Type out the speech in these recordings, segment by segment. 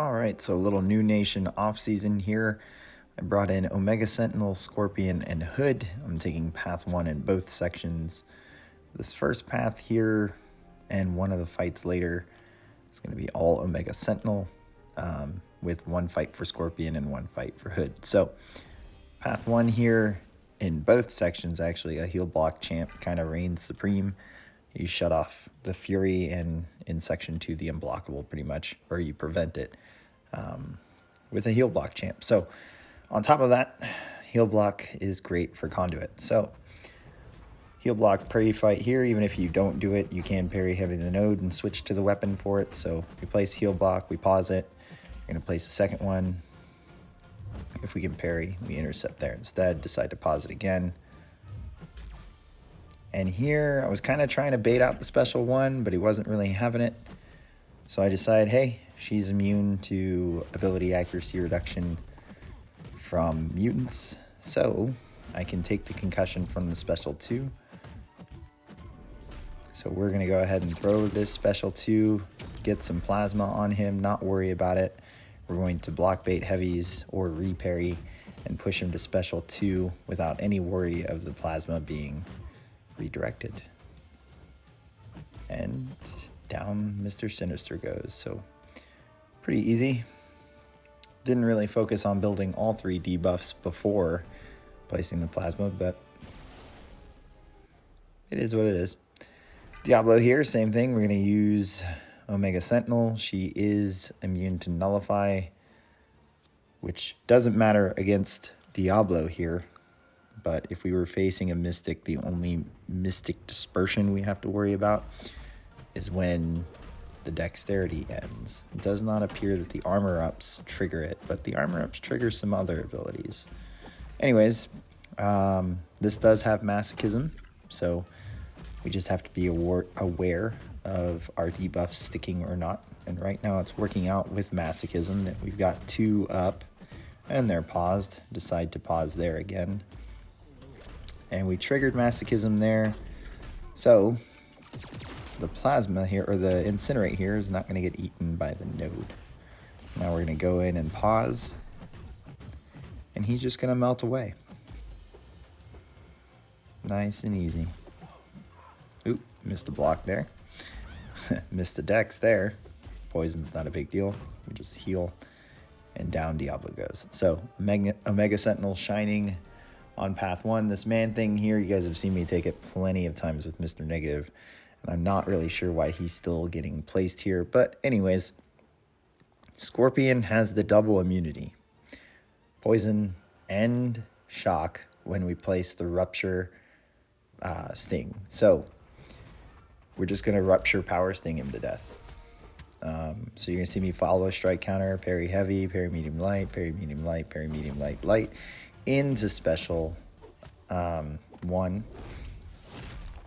All right, so a little New Nation off season here. I brought in Omega Sentinel, Scorpion, and Hood. I'm taking path 1 in both sections. This first path here and one of the fights later is going to be all Omega Sentinel, with one fight for Scorpion and one fight for Hood. So path 1 here in both sections, actually a heal block champ kind of reigns supreme. You shut off the Fury, and in section 2 the unblockable pretty much, or you prevent it with a heal block champ. So on top of that, heal block is great for conduit. So heal block parry fight here, even if you don't do it, you can parry heavy the node and switch to the weapon for it. So we place heal block, we pause it, we're going to place a second one. If we can parry, we intercept there instead, decide to pause it again. And here I was kind of trying to bait out the special one, but he wasn't really having it. So I decided, hey, she's immune to ability accuracy reduction from mutants, so I can take the concussion from the special 2. So we're going to go ahead and throw this special 2, get some plasma on him, not worry about it. We're going to block bait heavies or reparry and push him to special 2 without any worry of the plasma being redirected. And down Mr. Sinister goes. So pretty easy. Didn't really focus on building all 3 debuffs before placing the plasma, but it is what it is. Diablo here, same thing. We're going to use Omega Sentinel. She is immune to Nullify, which doesn't matter against Diablo here. But if we were facing a Mystic, the only Mystic dispersion we have to worry about is when the dexterity ends. It does not appear that the armor ups trigger it, but the armor ups trigger some other abilities. Anyways, this does have masochism, so we just have to be aware of our debuffs sticking or not. And right now it's working out with masochism that we've got 2 up and they're paused. Decide to pause there again. And we triggered masochism there. So the plasma here, or the incinerate here, is not going to get eaten by the node. Now we're going to go in and pause, and he's just going to melt away. Nice and easy. Oop, missed the block there. Missed the dex there. Poison's not a big deal. We just heal, and down Diablo goes. So Omega Sentinel shining on path 1. This Man-Thing here, you guys have seen me take it plenty of times with Mr. Negative. And I'm not really sure why he's still getting placed here. But anyways, Scorpion has the double immunity. Poison and shock when we place the Rupture Sting. So we're just going to Rupture Power Sting him to death. So you're going to see me follow a strike counter, parry heavy, parry medium light, parry medium light, parry medium light, light, into special 1.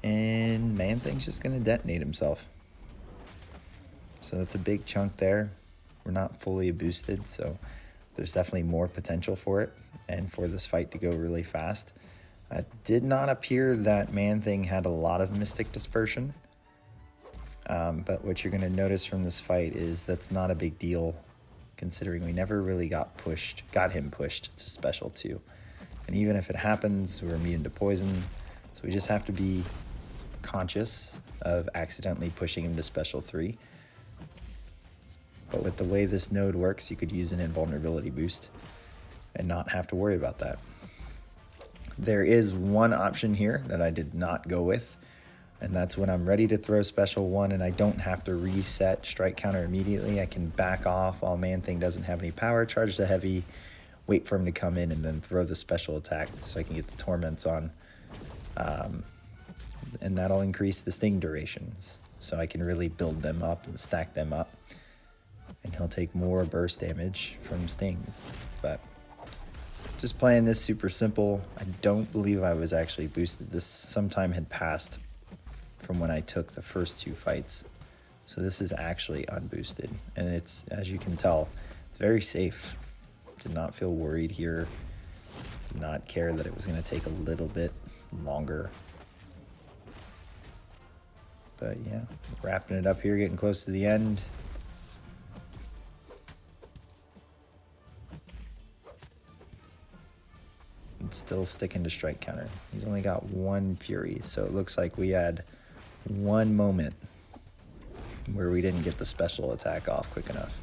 And Man-Thing's just going to detonate himself. So that's a big chunk there. We're not fully boosted, so there's definitely more potential for it and for this fight to go really fast. It did not appear that Man-Thing had a lot of Mystic Dispersion. But what you're going to notice from this fight is that's not a big deal, considering we never really got him pushed to special 2. And even if it happens, we're immune to poison. So we just have to be conscious of accidentally pushing him to special 3. But with the way this node works, you could use an invulnerability boost and not have to worry about that. There is one option here that I did not go with, and that's when I'm ready to throw special 1 and I don't have to reset strike counter immediately. I can back off while Man-Thing doesn't have any power, charge the heavy, wait for him to come in, and then throw the special attack so I can get the torments on. And that'll increase the sting durations, so I can really build them up and stack them up. And he'll take more burst damage from stings. But just playing this super simple. I don't believe I was actually boosted. This some time had passed from when I took the first 2 fights. So this is actually unboosted. And it's, as you can tell, it's very safe. Did not feel worried here. Did not care that it was going to take a little bit longer. But yeah, wrapping it up here, getting close to the end. It's still sticking to strike counter. He's only got 1 Fury, so it looks like we had 1 moment where we didn't get the special attack off quick enough.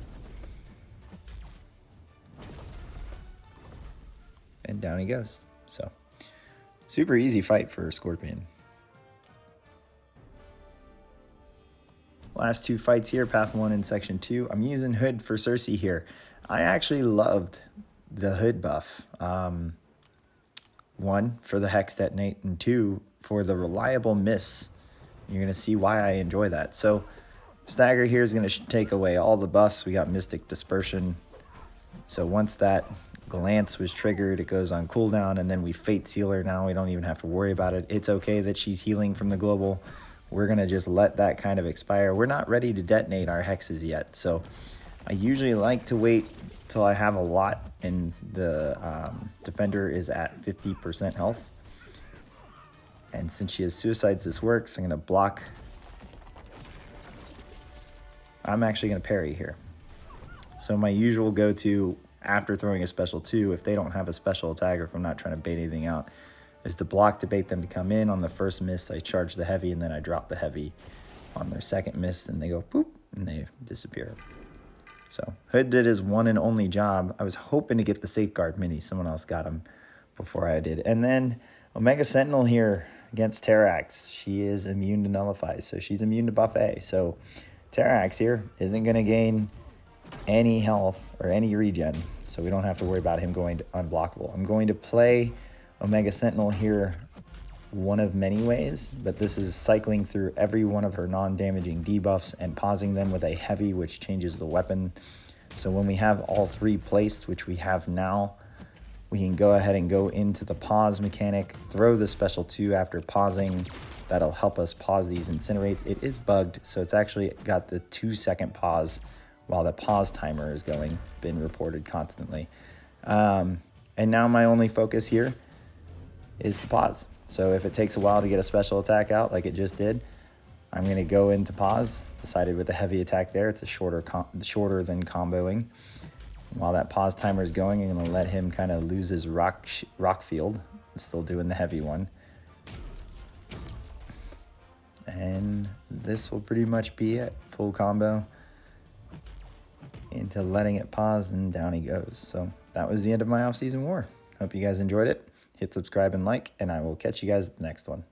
And down he goes. So, super easy fight for Scorpion. Last 2 fights here, Path 1 and Section 2. I'm using Hood for Sersi here. I actually loved the Hood buff. 1, for the Hex Detonate, and 2, for the reliable miss. You're going to see why I enjoy that. So, Stagger here is going to take away all the buffs. We got Mystic Dispersion. So once that glance was triggered, it goes on cooldown, and then we Fate Sealer. Now we don't even have to worry about it. It's okay that she's healing from the global. We're going to just let that kind of expire. We're not ready to detonate our hexes yet, so I usually like to wait till I have a lot and the defender is at 50% health. And since she has suicides, this works. I'm going to block. I'm actually going to parry here. So my usual go-to after throwing a special 2, if they don't have a special attack or if I'm not trying to bait anything out, is to block to bait them to come in. On the first miss, I charge the heavy, and then I drop the heavy on their second miss, and they go poop, and they disappear. So Hood did his one and only job. I was hoping to get the Safeguard mini. Someone else got him before I did. And then Omega Sentinel here against Terrax. She is immune to Nullify, so she's immune to Buffet. So Terrax here isn't going to gain any health or any regen, so we don't have to worry about him going to unblockable. I'm going to play Omega Sentinel here one of many ways, but this is cycling through every one of her non-damaging debuffs and pausing them with a heavy, which changes the weapon. So when we have all 3 placed, which we have now, we can go ahead and go into the pause mechanic, throw the special 2 after pausing. That'll help us pause these incinerates. It is bugged, so it's actually got the 2-second pause while the pause timer is going, been reported constantly. And now my only focus here is to pause. So if it takes a while to get a special attack out like it just did, I'm going to go into pause. Decided with the heavy attack there, it's a shorter than comboing. While that pause timer is going, I'm going to let him kind of lose his rock field. I'm still doing the heavy one. And this will pretty much be it. Full combo into letting it pause, and down he goes. So that was the end of my off-season war. Hope you guys enjoyed it. Hit subscribe and like, and I will catch you guys at the next one.